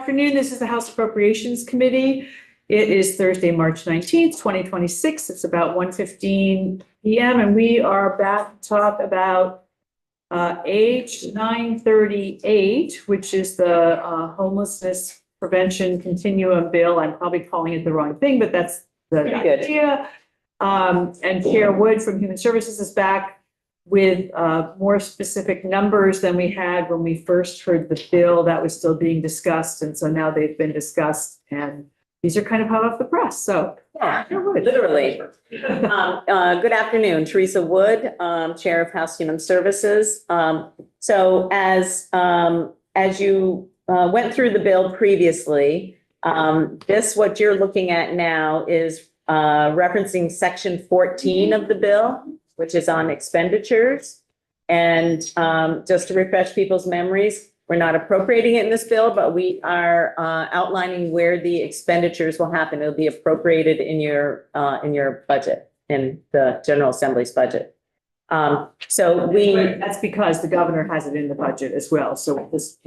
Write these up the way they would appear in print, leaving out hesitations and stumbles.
afternoon. This is the House Appropriations Committee. It is Thursday, March 19th, 2026. It's about 1:15 p.m. and we are back to talk about Age 938, which is the homelessness prevention continuum bill. I'm probably calling it the wrong thing, but that's the idea. And Chair Wood from Human Services is back with more specific numbers than we had when we first heard the bill. That was still being discussed, and so now they've been discussed, and these are kind of hot off the press. So yeah, literally. Good afternoon, Teresa Wood, Chair of House Human Services. So as you went through the bill previously, what you're looking at now is referencing Section 14 of the bill, which is on expenditures. And just to refresh people's memories, we're not appropriating it in this bill, but we are outlining where the expenditures will happen. It'll be appropriated in your budget, in the General Assembly's budget. That's because the governor has it in the budget as well. So we're just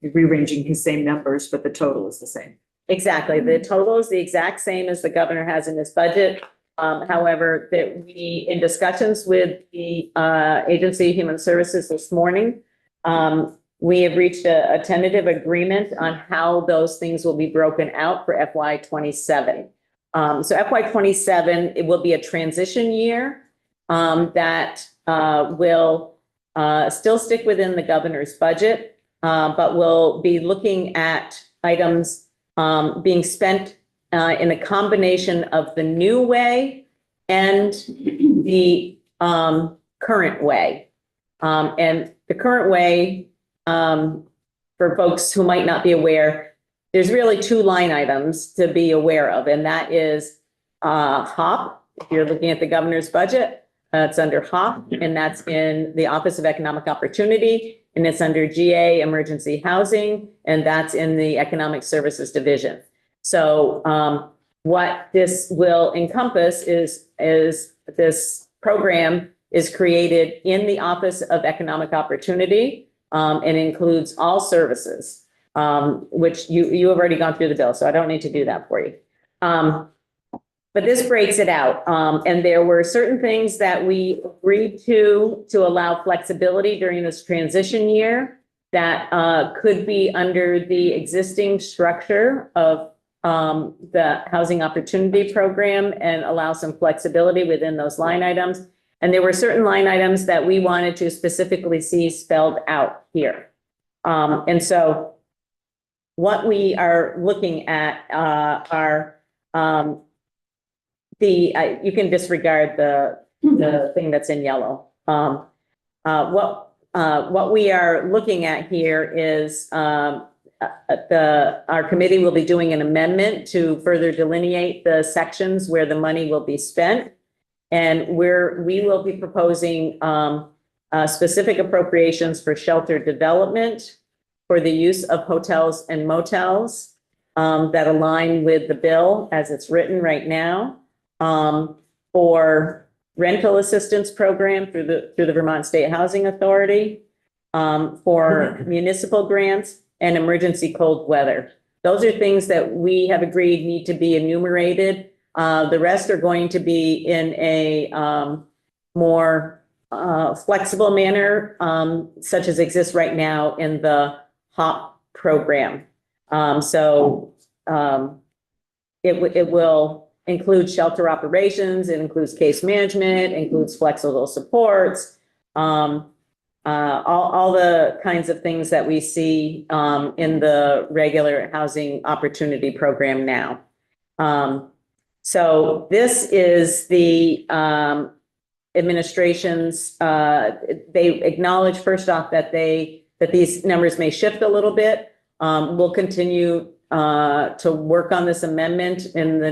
rearranging his same numbers, but the total is the same. Exactly. The total is the exact same as the governor has in his budget. However, that we, in discussions with the Agency of Human Services this morning, we have reached a tentative agreement on how those things will be broken out for FY27. So FY27, it will be a transition year that will still stick within the governor's budget, but we'll be looking at items being spent in a combination of the new way and the current way. And the current way, for folks who might not be aware, there's really two line items to be aware of, and that is HOP. If you're looking at the governor's budget, it's under HOP, and that's in the Office of Economic Opportunity, and it's under GA, Emergency Housing, and that's in the Economic Services Division. So what this will encompass is this program is created in the Office of Economic Opportunity and includes all services, which you have already gone through the bill, so I don't need to do that for you. But this breaks it out. And there were certain things that we agreed to allow flexibility during this transition year that could be under the existing structure of the Housing Opportunity Program and allow some flexibility within those line items. And there were certain line items that we wanted to specifically see spelled out here. And so what we are looking at are you can disregard the thing that's in yellow. What we are looking at here is our committee will be doing an amendment to further delineate the sections where the money will be spent. And we will be proposing specific appropriations for shelter development, for the use of hotels and motels that align with the bill as it's written right now, for rental assistance program through the Vermont State Housing Authority, for municipal grants, and emergency cold weather. Those are things that we have agreed need to be enumerated. The rest are going to be in a more flexible manner, such as exists right now in the HOP program. It will include shelter operations, it includes case management, it includes flexible supports, all the kinds of things that we see in the regular Housing Opportunity Program now. So this is the administration's, they acknowledge first off that these numbers may shift a little bit. We'll continue to work on this amendment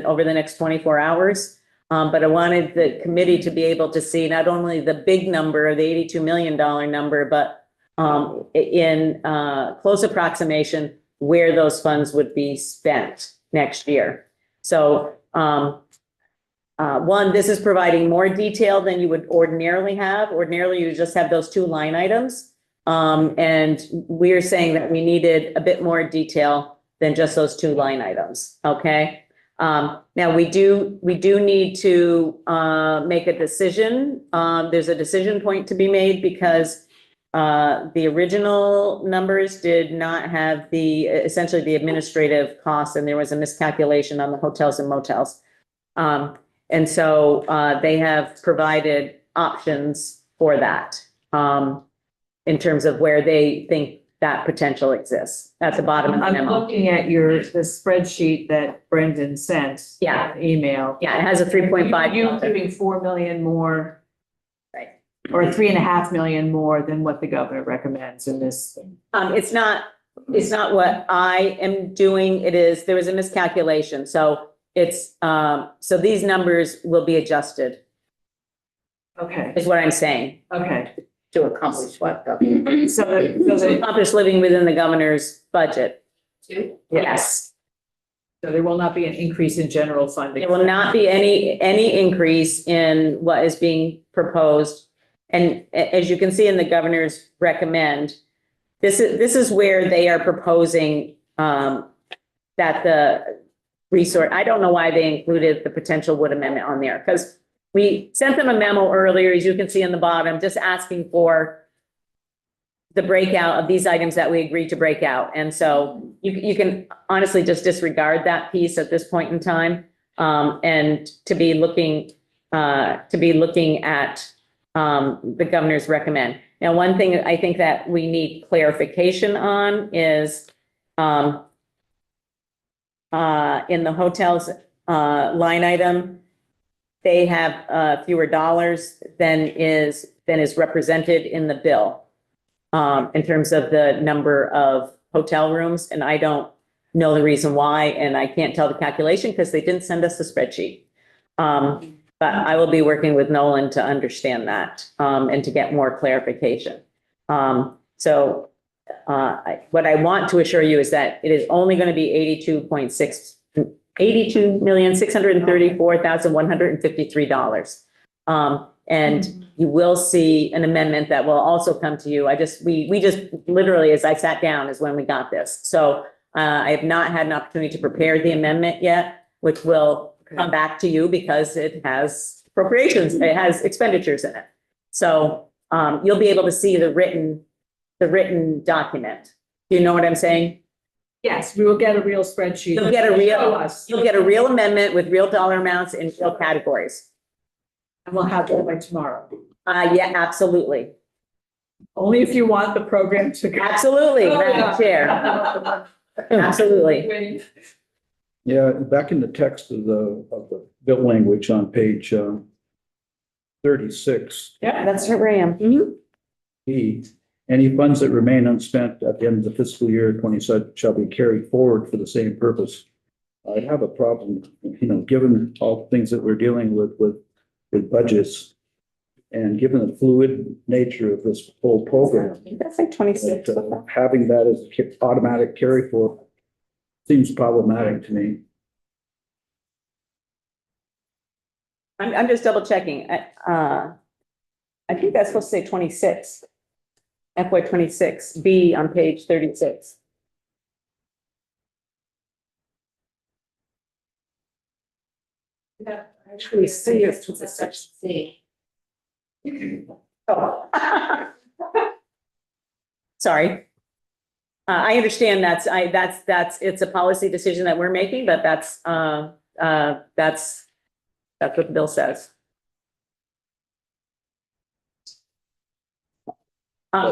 over the next 24 hours. But I wanted the committee to be able to see not only the big number, the $82 million number, but in close approximation where those funds would be spent next year. So one, this is providing more detail than you would ordinarily have. Ordinarily, you just have those two line items. And we're saying that we needed a bit more detail than just those two line items, okay? Now, we do need to make a decision. There's a decision point to be made because the original numbers did not have essentially the administrative costs, and there was a miscalculation on the hotels and motels. And so they have provided options for that in terms of where they think that potential exists at the bottom of the I'm memo. looking at the spreadsheet that Brendan sent. Yeah. Email. Yeah, it has a 3.5. You're giving 4 million more. Right. Or 3.5 million more than what the governor recommends in this. It's not what I am doing. There was a miscalculation. So so these numbers will be adjusted, Okay, is what I'm saying. okay. To accomplish what, though? To accomplish living within the governor's budget. Yes. So there will not be an increase in general funding. There will not be any increase in what is being proposed. And as you can see in the governor's recommend, this is where they are proposing that the resource, I don't know why they included the potential wood amendment on there, because we sent them a memo earlier, as you can see in the bottom, just asking for the breakout of these items that we agreed to break out. And so you can honestly just disregard that piece at this point in time, and to be looking at the governor's recommend. Now, one thing I think that we need clarification on is in the hotels line item, they have fewer dollars than is represented in the bill in terms of the number of hotel rooms. And I don't know the reason why, and I can't tell the calculation because they didn't send us a spreadsheet. But I will be working with Nolan to understand that and to get more clarification. So what I want to assure you is that it is only going to be $82,634,153. And you will see an amendment that will also come to you. We just literally, as I sat down, is when we got this. So I have not had an opportunity to prepare the amendment yet, which will come back to you because it has appropriations, it has expenditures in it. So you'll be able to see the written document. Do you know what I'm saying? Yes, we will get a real spreadsheet. You'll get a real amendment with real dollar amounts in real categories. And we'll have that by tomorrow. Yeah, absolutely. Only if you want the program to go. Absolutely, Oh, Madam yeah. Chair. Absolutely. Wait. Yeah, back in the text of the bill language on page 36, Yeah, That's where I am. E, any funds that remain unspent at the end of the fiscal year 27 shall be carried forward for the same purpose. I have a problem, given all the things that we're dealing with budgets and given the fluid nature of this whole program, That's like 26. that, having that as automatic carry forward seems problematic to me. I'm just double checking. I think that's supposed to say 26. FY 26, B on page 36. actually see it to the section C. Oh. Sorry. I understand that's it's a policy decision that we're making, but that's what the bill says.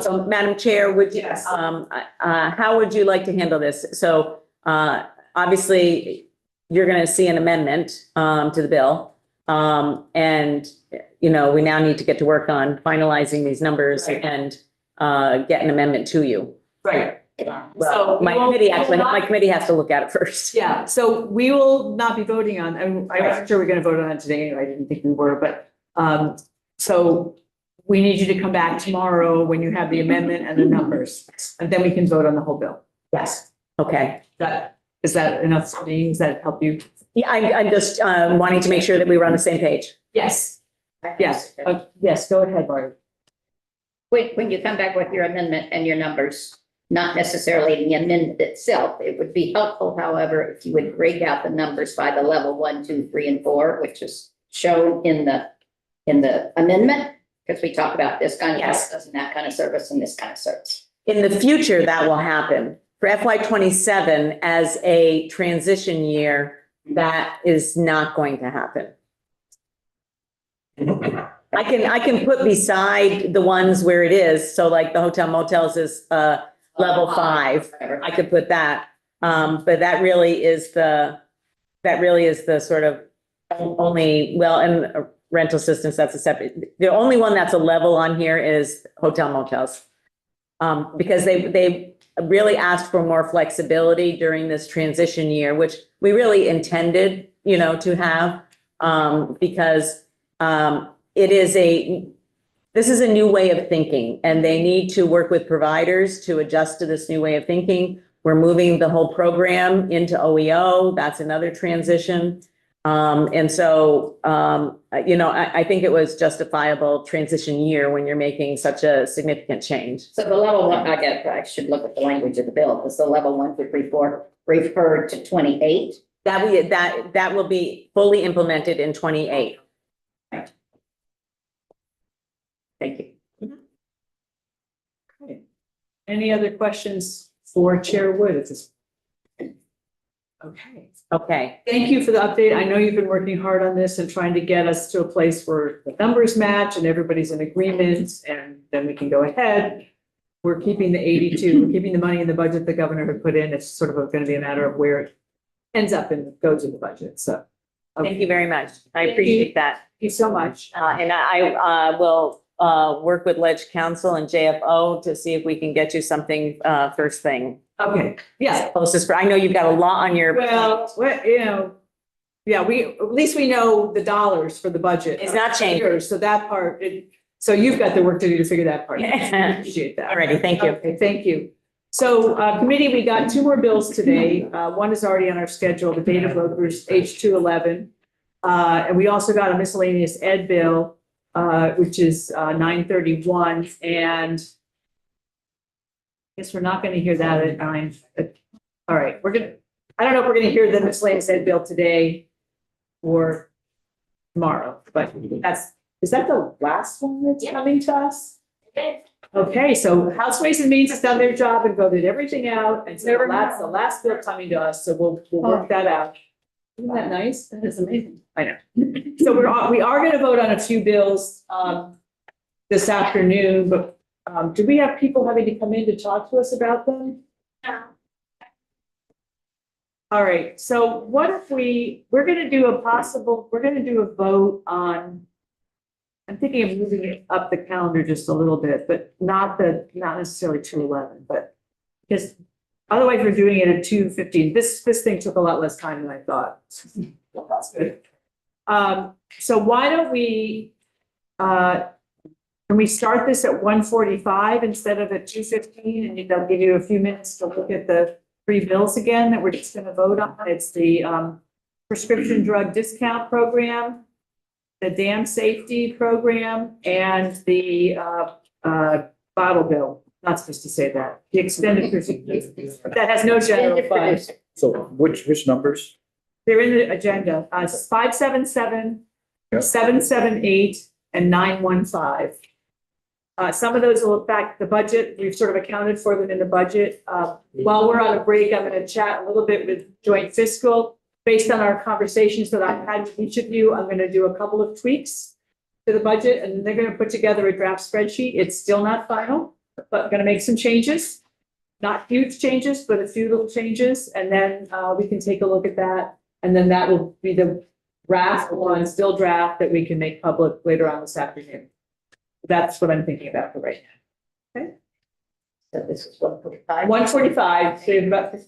So Madam Chair, Yes. how would you like to handle this? So, obviously, you're going to see an amendment, to the bill. And, we now need to get to work on finalizing these numbers Right. and, get an amendment to you. Right. Well, my committee has to look at it first. Yeah, so we will not be voting on, I'm not sure we're gonna vote on it today, I didn't think we were, but, so we need you to come back tomorrow when you have the amendment and the numbers, and then we can vote on the whole bill. Yes. Okay. Is that enough for me? Does that help you? Yeah, I'm just, wanting to make sure that we were on the same page. Yes. Yes, yes, go ahead, Barb. When you come back with your amendment and your numbers, not necessarily the amendment itself. It would be helpful, however, if you would break out the numbers by the level 1, 2, 3, and 4, which is shown in the amendment, because we talk about this kind of Yes. service and that kind of service and this kind of service. In the future, that will happen. For FY '27, as a transition year, that is not going to happen. I can put beside the ones where it is, so like the hotel motels is level 5. I could put that. But that really is the sort of only, well, and rental assistance, that's a separate. The only one that's a level on here is hotel motels. Because they really asked for more flexibility during this transition year, which we really intended, to have, because this is a new way of thinking, and they need to work with providers to adjust to this new way of thinking. We're moving the whole program into OEO. That's another transition. And so, I think it was justifiable transition year when you're making such a significant change. So the level 1, I should look at the language of the bill. Is the level 1, 2, 3, 4 referred to 28? That will be fully implemented in 28. Thank you. Okay. Any other questions for Chair Wood at this? Okay. Okay. Thank you for the update. I know you've been working hard on this and trying to get us to a place where the numbers match and everybody's in agreement, and then we can go ahead. We're keeping the 82, we're keeping the money in the budget the governor had put in. It's sort of going to be a matter of where it ends up and goes in the budget. So Thank you very much. I Thank appreciate that. thank you so much. And I will work with Ledge Council and JFO to see if we can get you something first thing. Okay, yeah. Closest, I know you've got a lot on your. Well, yeah, at least we know the dollars for the budget. It's not changing. So that part, so you've got the work to do to figure that part out. I appreciate that. Alrighty, thank you. Okay, thank you. So, committee, we got 2 more bills today. One is already on our schedule, the data brokers H211. And we also got a miscellaneous ed bill, which is 931. And I guess we're not going to hear that at 9. All right, I don't know if we're going to hear the miscellaneous ed bill today or tomorrow, but is that the last one that's coming to us? Okay, so House Ways and Means has done their job and voted everything out, and so that's the last bill coming to us, so we'll work that out. Isn't that nice? That is amazing. I know. So we are going to vote on a few bills this afternoon, but do we have people having to come in to talk to us about them? No. All right, so what if we're going to do a vote on, I'm thinking of moving it up the calendar just a little bit, but not necessarily 211, but because otherwise we're doing it at 2:15. This thing took a lot less time than I thought. Well, that's good. So why don't we, can we start this at 1:45 instead of at 2:15? And that'll give you a few minutes to look at the 3 bills again that we're just going to vote on. It's the prescription drug discount program, the dam safety program, and the bottle bill. Not supposed to say that. The extended that has no general fund. So which numbers? They're in the agenda. 577, Yep. 778, and 915. Some of those will affect the budget. We've sort of accounted for them in the budget. While we're on a break, I'm going to chat a little bit with joint fiscal. Based on our conversations that I've had with each of you, I'm going to do a couple of tweaks to the budget, and they're going to put together a draft spreadsheet. It's still not final, but I'm going to make some changes. Not huge changes, but a few little changes, and then we can take a look at that. And then that will be the draft one, still draft, that we can make public later on this afternoon. That's what I'm thinking about for right now. So this is 1:45. 1:45, so we have about 15